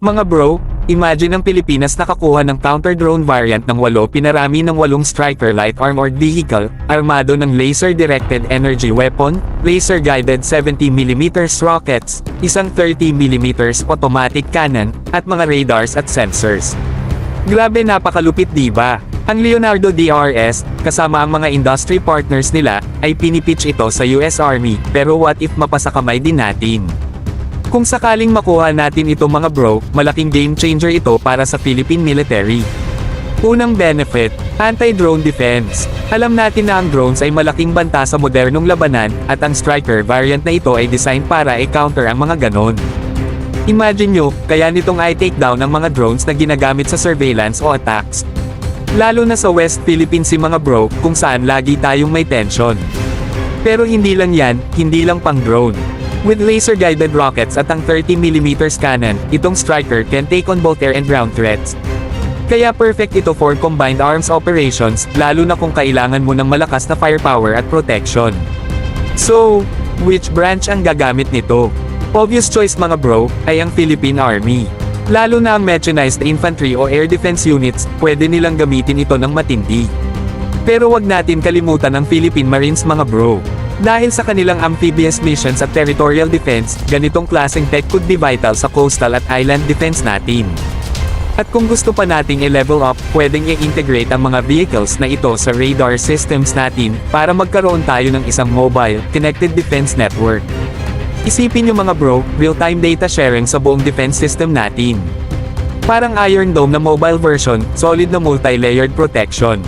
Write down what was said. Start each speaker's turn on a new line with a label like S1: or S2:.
S1: Mga bro, imagine ang Pilipinas nakakuha ng counter-drone variant ng 8 pinarami ng 8 Striker light armored vehicle, armado ng laser-directed energy weapon, laser-guided 70mm rockets, isang 30mm automatic cannon, at mga radars at sensors. Grabe, napakalupit diba? Ang Leonardo DRS, kasama ang mga industry partners nila, ay pinipitch ito sa US Army, pero what if mapasa kamay din natin? Kung sakaling makuha natin ito mga bro, malaking game changer ito para sa Philippine military. Unang benefit, anti-drone defense. Alam natin na ang drones ay malaking banta sa modernong labanan, at ang Striker variant na ito ay design para i-counter ang mga ganon. Imagine nyo, kaya nitong i-takedown ang mga drones na ginagamit sa surveillance o attacks. Lalo na sa West Philippines si mga bro, kung saan lagi tayong may tension. Pero hindi lang yan, hindi lang pang drone. With laser-guided rockets at ang 30mm cannon, itong Striker can take on both air and ground threats. Kaya perfect ito for combined arms operations, lalo na kung kailangan mo ng malakas na firepower at protection. So, which branch ang gagamit nito? Obvious choice mga bro, ay ang Philippine Army. Lalo na ang mechanized infantry o air defense units, pwede nilang gamitin ito ng matindi. Pero wag natin kalimutan ang Philippine Marines mga bro. Dahil sa kanilang amphibious missions at territorial defense, ganitong klaseng tech could be vital sa coastal at island defense natin. At kung gusto pa nating i-level up, pwedeng i-integrate ang mga vehicles na ito sa radar systems natin, para magkaroon tayo ng isang mobile, connected defense network. Isipin nyo mga bro, real-time data sharing sa buong defense system natin. Parang Iron Dome na mobile version, solid na multi-layered protection.